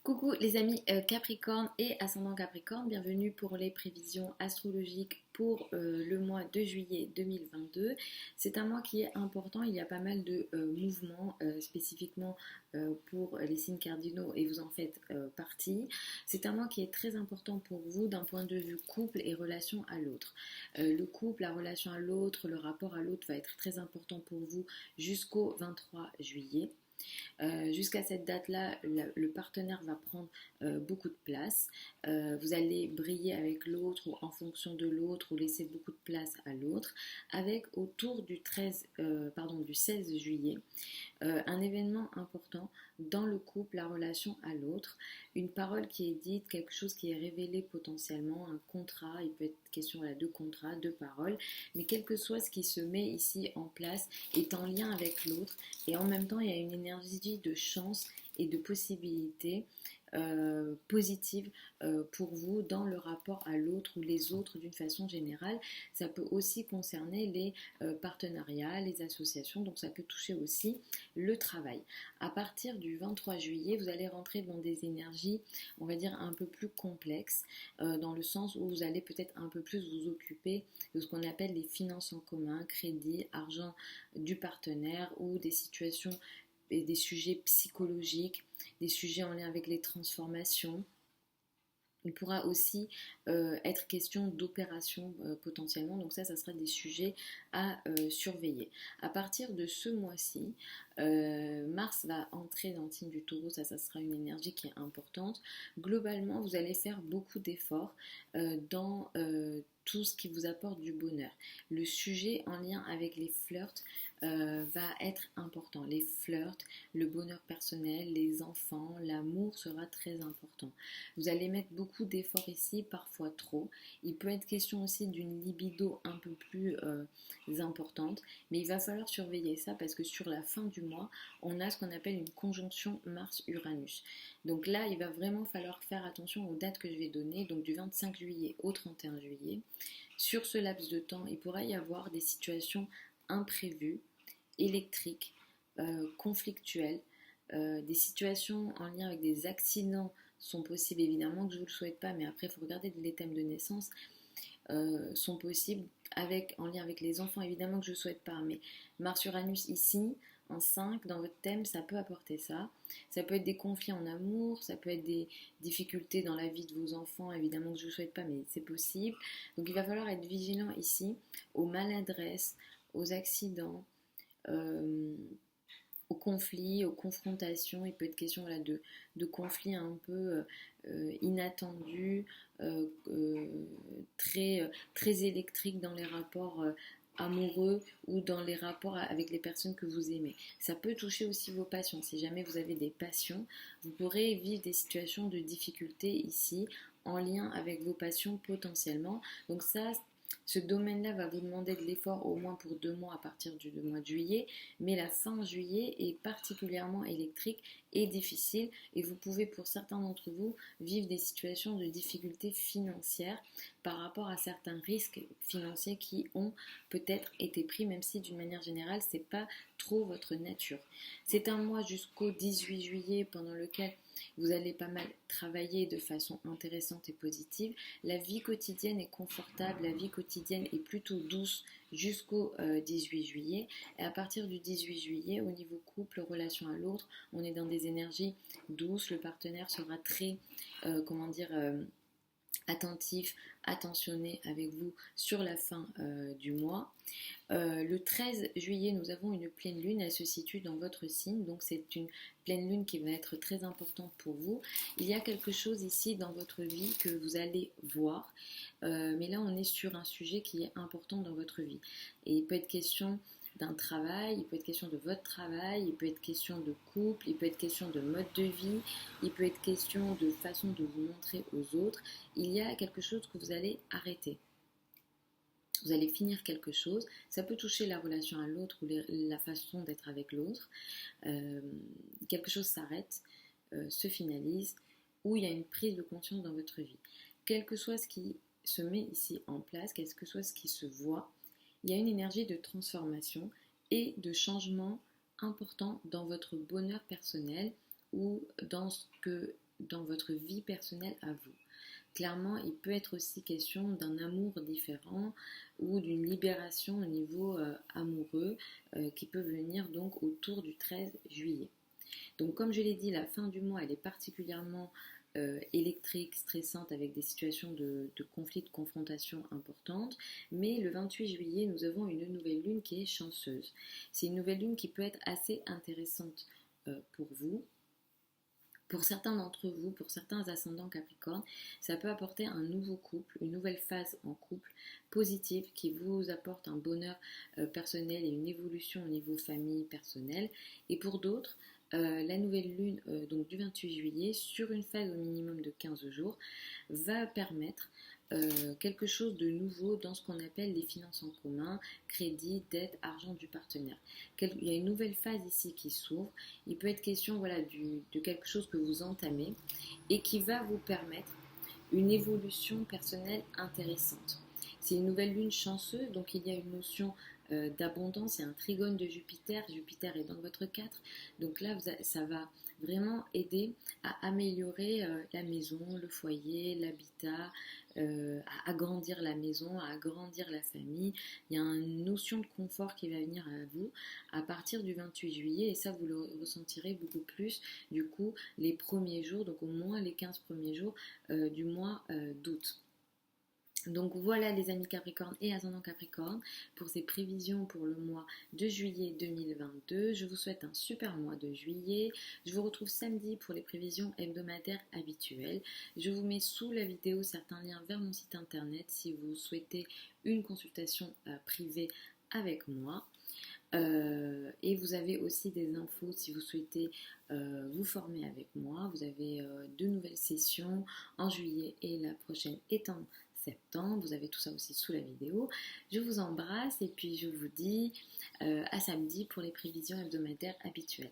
Coucou les amis Capricorne et ascendant Capricorne, bienvenue pour les prévisions astrologiques pour le mois de juillet 2022. C'est un mois qui est important, il y a pas mal de mouvements spécifiquement pour les signes cardinaux et vous en faites partie. C'est un mois qui est très important pour vous d'un point de vue couple et relation à l'autre. Le couple, la relation à l'autre, le rapport à l'autre va être très important pour vous jusqu'au 23 juillet. Jusqu'à cette date-là, le partenaire va prendre beaucoup de place. Vous allez briller avec l'autre ou en fonction de l'autre ou laisser beaucoup de place à l'autre. Avec autour du 16 juillet, un événement important dans le couple, la relation à l'autre, une parole qui est dite, quelque chose qui est révélé potentiellement, un contrat, il peut être question là, de contrat, de parole, mais quel que soit ce qui se met ici en place est en lien avec l'autre et en même temps il y a une énergie de chance et de possibilités positives pour vous dans le rapport à l'autre ou les autres d'une façon générale. Ça peut aussi concerner les partenariats, les associations, donc ça peut toucher aussi le travail. À partir du 23 juillet, vous allez rentrer dans des énergies, on va dire, un peu plus complexes, dans le sens où vous allez peut-être un peu plus vous occuper de ce qu'on appelle les finances en commun, crédit, argent du partenaire ou des situations et des sujets psychologiques, des sujets en lien avec les transformations. Il pourra aussi être question d'opérations potentiellement, donc ça sera des sujets à surveiller. À partir de ce mois-ci, Mars va entrer dans le signe du Taureau, ça sera une énergie qui est importante. Globalement, vous allez faire beaucoup d'efforts dans tout ce qui vous apporte du bonheur. Le sujet en lien avec les flirts va être important. Les flirts, le bonheur personnel, les enfants, l'amour sera très important. Vous allez mettre beaucoup d'efforts ici, parfois trop. Il peut être question aussi d'une libido un peu plus importante, mais il va falloir surveiller ça parce que sur la fin du mois, on a ce qu'on appelle une conjonction Mars-Uranus. Donc là, il va vraiment falloir faire attention aux dates que je vais donner, donc du 25 juillet au 31 juillet. Sur ce laps de temps, il pourra y avoir des situations imprévues, électriques, conflictuelles, des situations en lien avec des accidents sont possibles, évidemment que je ne vous le souhaite pas, mais après il faut regarder les thèmes de naissance, sont possibles en lien avec les enfants, évidemment que je ne souhaite pas, mais Mars-Uranus ici, en 5, dans votre thème, ça peut apporter ça. Ça peut être des conflits en amour, ça peut être des difficultés dans la vie de vos enfants, évidemment que je ne vous souhaite pas, mais c'est possible. Donc il va falloir être vigilant ici aux maladresses, aux accidents, euh, aux conflits, aux confrontations. Il peut être question voilà, de conflits un peu inattendus, très électriques dans les rapports amoureux ou dans les rapports avec les personnes que vous aimez. Ça peut toucher aussi vos passions. Si jamais vous avez des passions, vous pourrez vivre des situations de difficulté ici en lien avec vos passions potentiellement. Donc ça, ce domaine-là va vous demander de l'effort au moins pour 2 mois à partir du mois de juillet, mais la fin juillet est particulièrement électrique et difficile et vous pouvez pour certains d'entre vous vivre des situations de difficultés financières par rapport à certains risques financiers qui ont peut-être été pris, même si d'une manière générale c'est pas trop votre nature. C'est un mois jusqu'au 18 juillet pendant lequel vous allez pas mal travailler de façon intéressante et positive. La vie quotidienne est confortable, la vie quotidienne est plutôt douce jusqu'au 18 juillet. Et à partir du 18 juillet, au niveau couple, relation à l'autre, on est dans des énergies douces. Le partenaire sera très, attentif, attentionné avec vous sur la fin du mois. Le 13 juillet, nous avons une pleine lune, elle se situe dans votre signe, donc c'est une pleine lune qui va être très importante pour vous. Il y a quelque chose ici dans votre vie que vous allez voir, mais là on est sur un sujet qui est important dans votre vie. Et il peut être question d'un travail, il peut être question de votre travail, il peut être question de couple, il peut être question de mode de vie, il peut être question de façon de vous montrer aux autres. Il y a quelque chose que vous allez arrêter. Vous allez finir quelque chose, ça peut toucher la relation à l'autre ou la façon d'être avec l'autre. Quelque chose s'arrête, se finalise, ou il y a une prise de conscience dans votre vie. Quel que soit ce qui se met ici en place, quel que soit ce qui se voit, il y a une énergie de transformation et de changement important dans votre bonheur personnel ou dans ce que dans votre vie personnelle à vous. Clairement, il peut être aussi question d'un amour différent ou d'une libération au niveau amoureux qui peut venir donc autour du 13 juillet. Donc comme je l'ai dit, la fin du mois, elle est particulièrement électrique, stressante, avec des situations de conflit, de confrontation importantes. Mais le 28 juillet, nous avons une nouvelle lune qui est chanceuse. C'est une nouvelle lune qui peut être assez intéressante pour vous. Pour certains d'entre vous, pour certains ascendants Capricorne, ça peut apporter un nouveau couple, une nouvelle phase en couple positive qui vous apporte un bonheur personnel et une évolution au niveau famille personnelle. Et pour d'autres, la nouvelle lune donc du 28 juillet, sur une phase au minimum de 15 jours, va permettre quelque chose de nouveau dans ce qu'on appelle les finances en commun, crédit, dette, argent du partenaire. Il y a une nouvelle phase ici qui s'ouvre. Il peut être question voilà, de quelque chose que vous entamez et qui va vous permettre une évolution personnelle intéressante. C'est une nouvelle lune chanceuse, donc il y a une notion d'abondance, il y a un trigone de Jupiter, Jupiter est dans votre 4, donc là ça va vraiment aider à améliorer la maison, le foyer, l'habitat, à agrandir la maison, à agrandir la famille. Il y a une notion de confort qui va venir à vous à partir du 28 juillet et ça vous le ressentirez beaucoup plus du coup les premiers jours, donc au moins les 15 premiers jours du mois d'août. Donc voilà les amis Capricorne et ascendant Capricorne pour ces prévisions pour le mois de juillet 2022. Je vous souhaite un super mois de juillet. Je vous retrouve samedi pour les prévisions hebdomadaires habituelles. Je vous mets sous la vidéo certains liens vers mon site internet si vous souhaitez une consultation privée avec moi. Et vous avez aussi des infos si vous souhaitez vous former avec moi. Vous avez 2 nouvelles sessions en juillet et la prochaine est en septembre. Vous avez tout ça aussi sous la vidéo. Je vous embrasse et puis je vous dis à samedi pour les prévisions hebdomadaires habituelles.